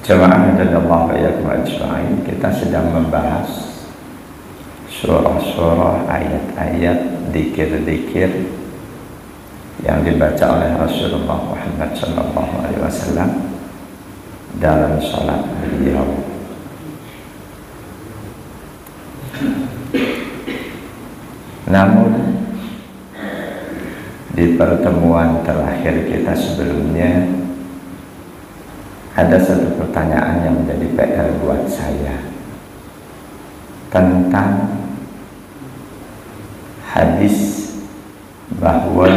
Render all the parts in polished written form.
Jamaah radhiyallahu iyyakum ajma'in, kita sedang membahas surah-surah, ayat-ayat, dzikir-dzikir yang dibaca oleh Rasulullah Muhammad SAW dalam salat beliau. Namun di pertemuan terakhir kita sebelumnya ada satu pertanyaan yang menjadi PR buat saya tentang hadis bahwa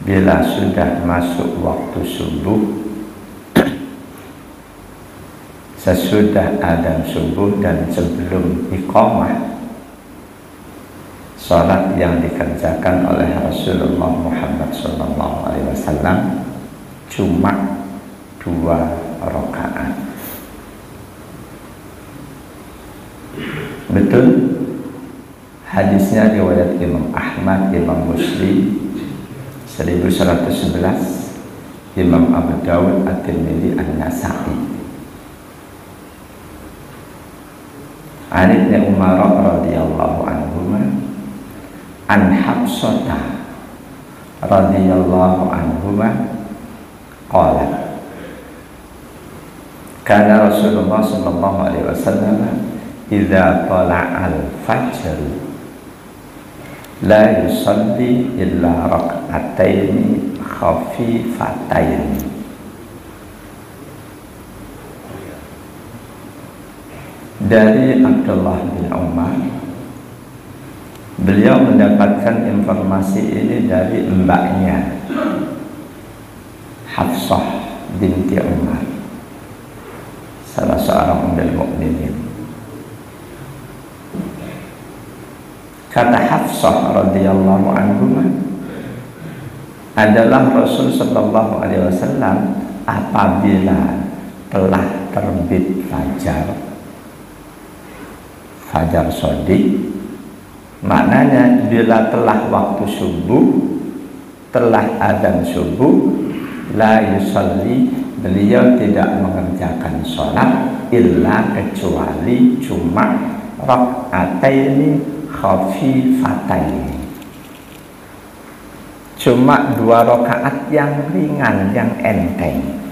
bila sudah masuk waktu subuh, sesudah adzan subuh dan sebelum iqamah, salat yang dikerjakan oleh Rasulullah Muhammad SAW cuma 2 rakaat. Betul? Hadisnya riwayat Imam Ahmad, Imam Muslim 1111, Imam Abu Dawud, At-Tirmidzi, An-Nasa'i. An Ibnu Umar radhiyallahu anhuma an Hafsah radhiyallahu anhuma qala kana Rasulullah sallallahu alaihi wasallam idza tala'al fajr la yusalli illa rak'ataini khafifataini. Dari Abdullah bin Umar, beliau mendapatkan informasi ini dari mbaknya Hafsah binti Umar, salah seorang ummul mukminin. Kata Hafsah radhiyallahu anha, adalah Rasul sallallahu alaihi wasallam apabila telah terbit fajar shadiq, maknanya bila telah waktu subuh, telah adzan subuh, la yusalli, beliau tidak mengerjakan sholat illa kecuali cuma rak'ataini khafifataini, cuma 2 rakaat yang ringan, yang enteng.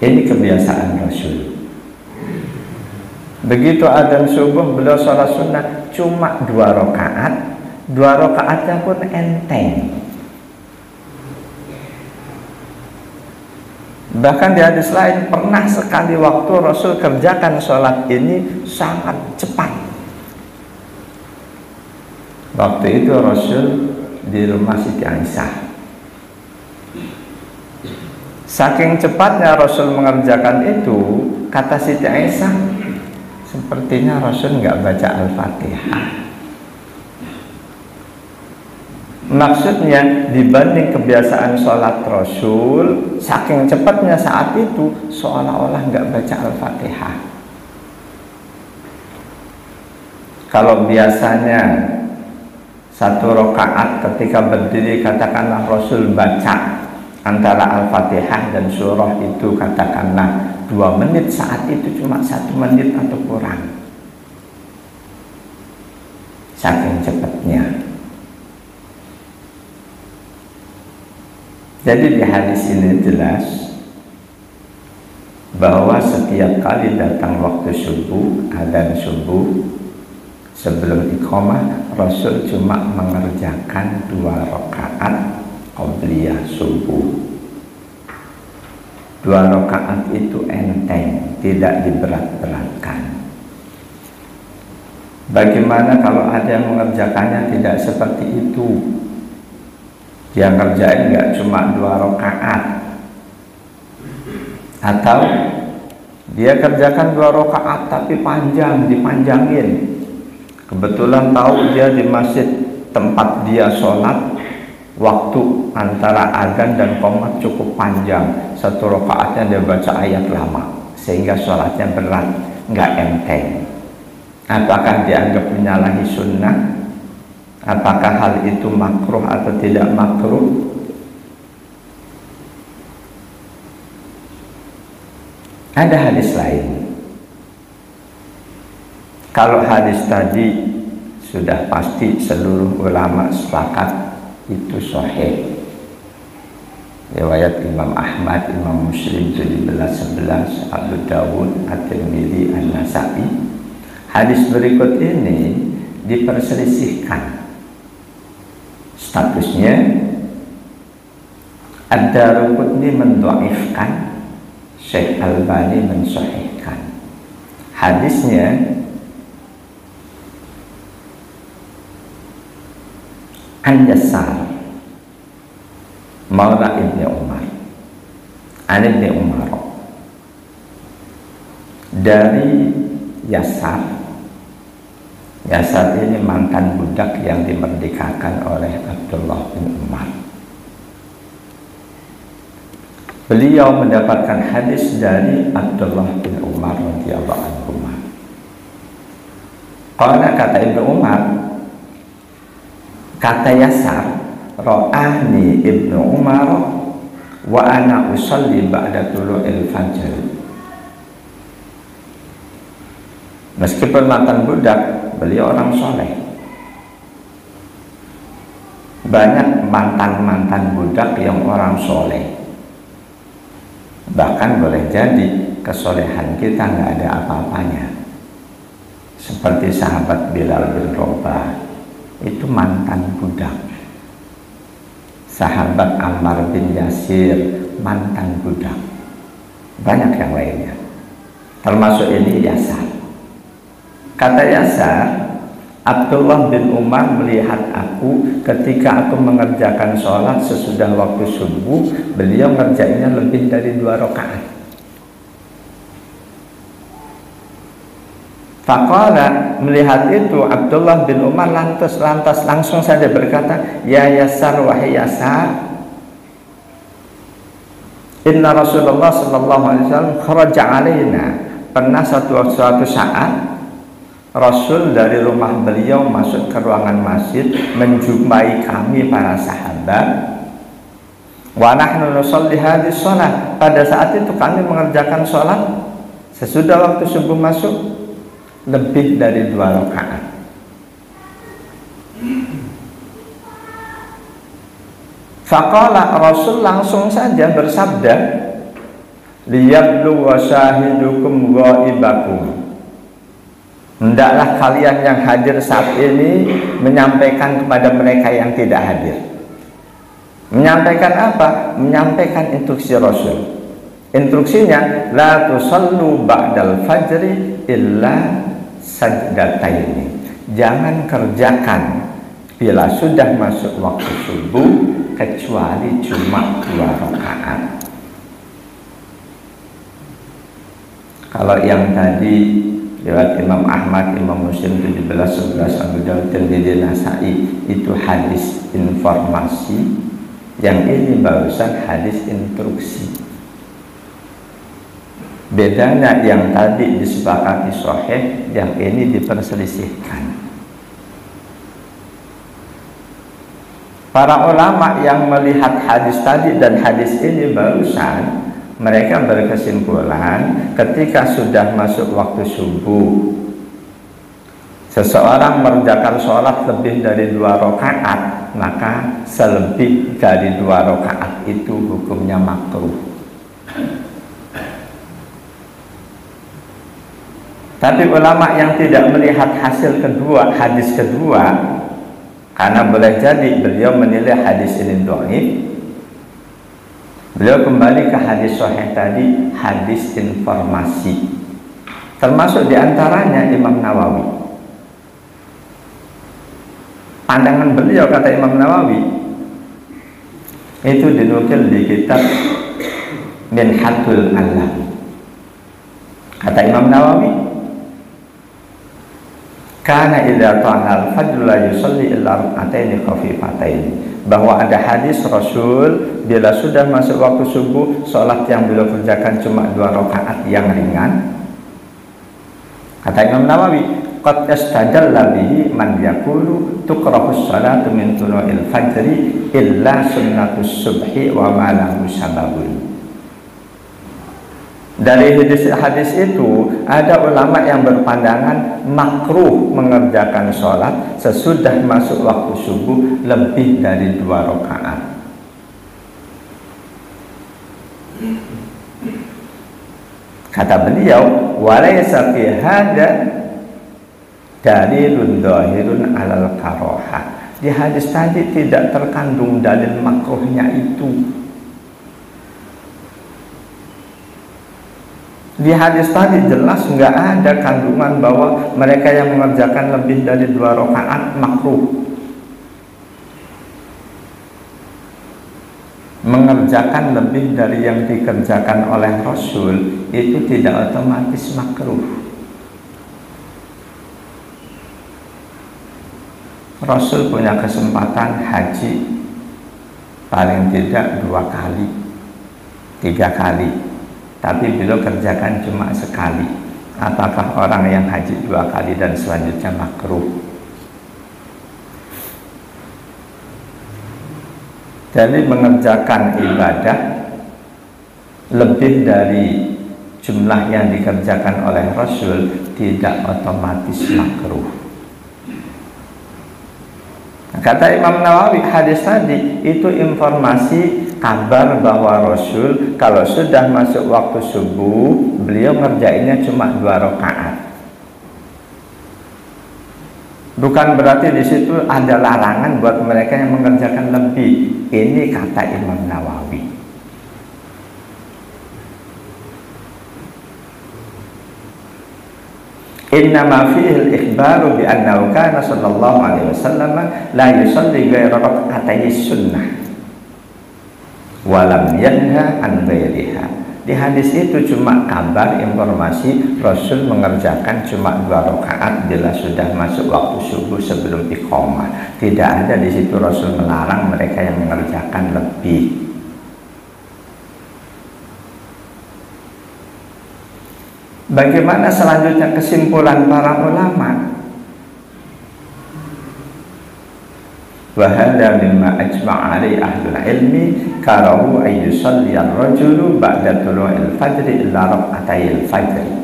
Ini kebiasaan Rasul. Begitu adzan subuh, beliau sholat sunnah cuma 2 rakaat, 2 rakaatnya pun enteng. Bahkan di hadis lain, pernah sekali waktu Rasul kerjakan sholat ini sangat cepat. Waktu itu Rasul di rumah Siti Aisyah. Saking cepatnya Rasul mengerjakan itu, kata Siti Aisyah, sepertinya Rasul nggak baca Al-Fatihah. Maksudnya dibanding kebiasaan sholat Rasul, saking cepatnya saat itu seolah-olah nggak baca Al-Fatihah. Kalau biasanya 1 rakaat ketika berdiri katakanlah Rasul baca antara Al-Fatihah dan surah itu katakanlah 2 menit, saat itu cuma 1 menit atau kurang, saking cepatnya. Jadi di hadis ini jelas bahwa setiap kali datang waktu subuh, adzan subuh, sebelum iqamah, Rasul cuma mengerjakan 2 rakaat qabliyah subuh. 2 rakaat itu enteng, tidak diberat-beratkan. Bagaimana kalau ada yang mengerjakannya tidak seperti itu? Dia kerjain nggak cuma 2 rakaat, atau dia kerjakan 2 rakaat tapi panjang, dipanjangin. Kebetulan tahu dia di masjid tempat dia sholat, waktu antara adzan dan qomat cukup panjang, 1 rakaatnya dia baca ayat lama sehingga sholatnya berat, nggak enteng. Apakah dianggap menyalahi sunnah? Apakah hal itu makruh atau tidak makruh? Ada hadis lain. Kalau hadis tadi sudah pasti seluruh ulama sepakat itu sahih. Riwayat Imam Ahmad, Imam Muslim 1711, Abu Dawud, At-Tirmidzi, An-Nasa'i. Hadis berikut ini diperselisihkan statusnya. Ad-Daruqutni mendhaifkan, Syekh Albani mensahihkan. Hadisnya An Yasar Maula Ibni Umar, An Ibni Umar, dari Yasar. Yasar ini mantan budak yang dimerdekakan oleh Abdullah bin Umar. Beliau mendapatkan hadis dari Abdullah bin Umar radhiyallahu anhu. Qala, kata Ibnu Umar, kata Yasar, ra'ani Ibnu Umar wa ana usalli ba'da tulu'il fajr. Meskipun mantan budak, beliau orang soleh. Banyak mantan-mantan budak yang orang soleh. Bahkan boleh jadi kesolehan kita nggak ada apa-apanya. Seperti sahabat Bilal bin Rabah, itu mantan budak. Sahabat Ammar bin Yasir, mantan budak. Banyak yang lainnya, termasuk ini Yasar. Kata Yasar, Abdullah bin Umar melihat aku ketika aku mengerjakan sholat sesudah waktu subuh, beliau ngerjainnya lebih dari 2 rakaat. Faqala, melihat itu Abdullah bin Umar lantas langsung saja berkata, ya Yasar, wahai Yasar, inna Rasulullah sallallahu alaihi wasallam kharaja alaina. Pernah suatu saat Rasul dari rumah beliau masuk ke ruangan masjid, menjumpai kami para sahabat. Wa nahnu nusalli hadhihi shalah. Pada saat itu kami mengerjakan sholat sesudah waktu subuh masuk lebih dari 2 rakaat. Faqala, Rasul langsung saja bersabda, liyablu wa syahidukum ghaibakum. Hendaklah kalian yang hadir saat ini menyampaikan kepada mereka yang tidak hadir. Menyampaikan apa? Menyampaikan instruksi Rasul. Instruksinya, la tusallu ba'dal fajri illa sajdataini. Jangan kerjakan bila sudah masuk waktu subuh kecuali cuma 2 rakaat. Kalau yang tadi lewat Imam Ahmad, Imam Muslim 1711, Abu Dawud, Tirmidzi, Nasa'i, itu hadis informasi. Yang ini barusan hadis instruksi. Bedanya yang tadi disepakati sahih, yang ini diperselisihkan. Para ulama yang melihat hadis tadi dan hadis ini barusan, mereka berkesimpulan ketika sudah masuk waktu subuh, seseorang mengerjakan sholat lebih dari 2 rakaat, maka selebih dari 2 rakaat itu hukumnya makruh. Tapi ulama yang tidak melihat hasil kedua, hadis kedua, karena boleh jadi beliau menilai hadis ini dhaif, beliau kembali ke hadis sahih tadi, hadis informasi. Termasuk diantaranya Imam Nawawi. Pandangan beliau, kata Imam Nawawi, itu dinukil di kitab Minhatul Alam. Kata Imam Nawawi, kana idza ta'al fajr la yusalli illa rak'ataini khafifataini, bahwa ada hadis Rasul bila sudah masuk waktu subuh, sholat yang beliau kerjakan cuma 2 rakaat yang ringan. Kata Imam Nawawi, qad yastadalla bihi man yaqulu tukrahus salatu min tulu'il fajri illa sunnatus subhi wa ma lahu sababun. Dari hadis itu ada ulama yang berpandangan makruh mengerjakan sholat sesudah masuk waktu subuh lebih dari 2 rakaat. Kata beliau, walaysa fi hada dalilun dhahirun alal karoha. Di hadis tadi tidak terkandung dalil makruhnya itu. Di hadis tadi jelas nggak ada kandungan bahwa mereka yang mengerjakan lebih dari 2 rakaat makruh. Mengerjakan lebih dari yang dikerjakan oleh Rasul itu tidak otomatis makruh. Rasul punya kesempatan haji paling tidak 2 kali, 3 kali, tapi beliau kerjakan cuma sekali. Apakah orang yang haji 2 kali dan selanjutnya makruh? Jadi mengerjakan ibadah lebih dari jumlah yang dikerjakan oleh Rasul tidak otomatis makruh. Kata Imam Nawawi, hadis tadi itu informasi kabar bahwa Rasul kalau sudah masuk waktu subuh beliau ngerjainnya cuma 2 rakaat. Bukan berarti di situ ada larangan buat mereka yang mengerjakan lebih. Ini kata Imam Nawawi. Innama fihi al-ikhbaru bi annahu kana sallallahu alaihi wasallam la yusalli ghayra rak'atay sunnah wa lam yanha an ghairiha. Di hadis itu cuma kabar informasi Rasul mengerjakan cuma 2 rakaat bila sudah masuk waktu subuh sebelum iqamah. Tidak ada di situ Rasul melarang mereka yang mengerjakan lebih. Bagaimana selanjutnya kesimpulan para ulama? Wa hadza mimma ajma'a alaihi ahlul ilmi karahu ay yusalli ar-rajulu ba'da tulu'il fajri illa rak'atayil fajri.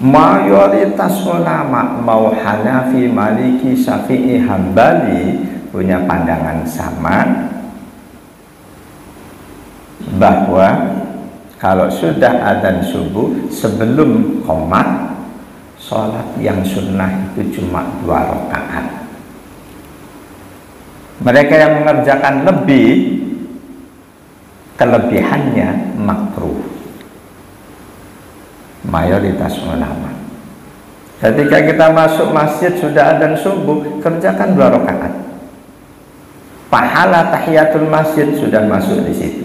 Mayoritas ulama mau Hanafi, Maliki, Syafi'i, Hambali punya pandangan sama bahwa kalau sudah adzan subuh sebelum qomat, sholat yang sunnah itu cuma 2 rakaat. Mereka yang mengerjakan lebih, kelebihannya makruh. Mayoritas ulama. Ketika kita masuk masjid sudah adzan subuh, kerjakan 2 rakaat. Pahala tahiyatul masjid sudah masuk di situ.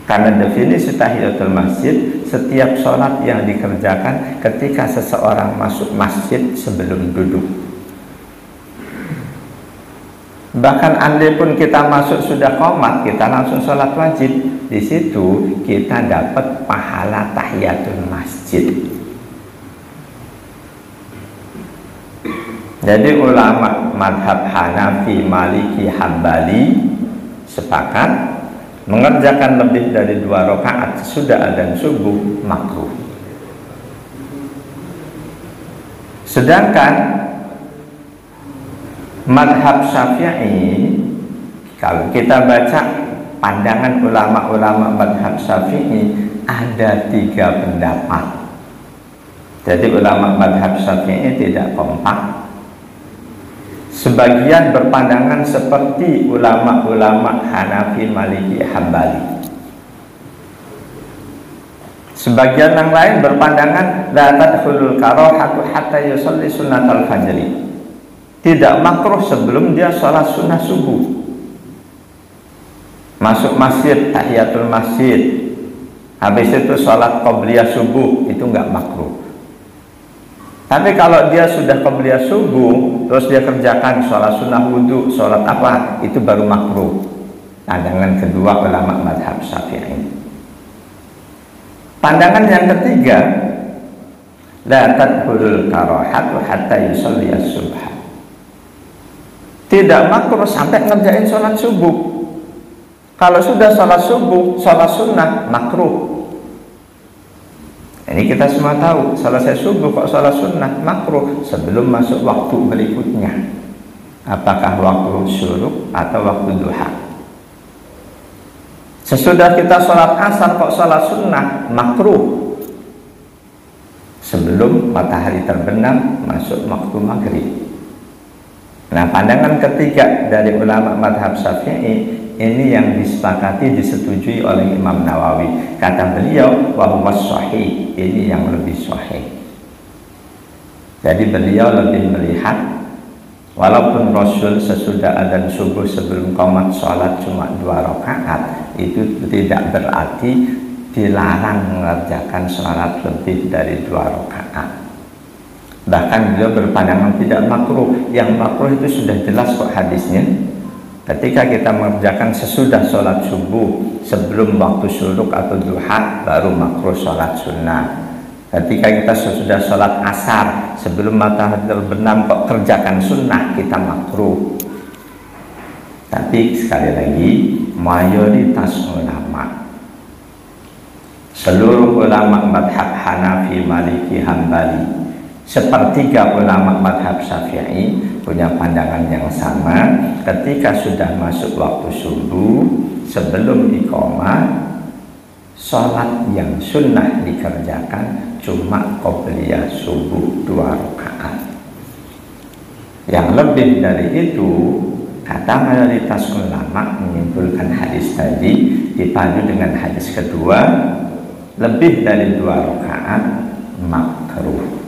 Karena definisi tahiyatul masjid, setiap sholat yang dikerjakan ketika seseorang masuk masjid sebelum duduk. Bahkan andai pun kita masuk sudah qomat, kita langsung sholat wajib. Di situ kita dapat pahala tahiyatul masjid. Jadi ulama madhab Hanafi, Maliki, Hambali sepakat mengerjakan lebih dari 2 rakaat sudah adzan subuh makruh. Sedangkan madhab Syafi'i, kalau kita baca pandangan ulama-ulama madhab Syafi'i ada 3 pendapat. Jadi ulama madhab Syafi'i tidak kompak. Sebagian berpandangan seperti ulama-ulama Hanafi, Maliki, Hambali. Sebagian yang lain berpandangan la tadkhulul karahatu hatta yusalli sunnatal fajri. Tidak makruh sebelum dia sholat sunnah subuh. Masuk masjid, tahiyatul masjid, habis itu sholat qobliyah subuh, itu nggak makruh. Tapi kalau dia sudah qobliyah subuh, terus dia kerjakan sholat sunnah wudhu, sholat apa, itu baru makruh. Pandangan kedua ulama madhab Syafi'i. Pandangan yang ketiga, la tadkhulul karahatu hatta yusalli as-subha. Tidak makruh sampai ngerjain sholat subuh. Kalau sudah sholat subuh, sholat sunnah makruh. Ini kita semua tahu, selesai subuh kok sholat sunnah makruh sebelum masuk waktu berikutnya. Apakah waktu syuruk atau waktu duha? Sesudah kita sholat asar kok sholat sunnah makruh sebelum matahari terbenam masuk waktu maghrib. Nah, pandangan ketiga dari ulama madhab Syafi'i ini yang disepakati, disetujui oleh Imam Nawawi. Kata beliau, wa huwa sahih, ini yang lebih sahih. Jadi beliau lebih melihat, walaupun Rasul sesudah adzan subuh sebelum qomat sholat cuma 2 rakaat, itu tidak berarti dilarang mengerjakan sholat lebih dari 2 rakaat. Bahkan beliau berpandangan tidak makruh. Yang makruh itu sudah jelas kok hadisnya. Ketika kita mengerjakan sesudah sholat subuh sebelum waktu syuruk atau duha, baru makruh sholat sunnah. Ketika kita sesudah sholat asar sebelum matahari terbenam kok kerjakan sunnah, kita makruh. Tapi sekali lagi, mayoritas ulama, seluruh ulama madhab Hanafi, Maliki, Hambali, sepertiga ulama madhab Syafi'i punya pandangan yang sama. Ketika sudah masuk waktu subuh sebelum iqamah, sholat yang sunnah dikerjakan cuma qobliyah subuh 2 rakaat. Yang lebih dari itu, kata mayoritas ulama menyimpulkan hadis tadi dipadu dengan hadis kedua, lebih dari 2 rakaat makruh.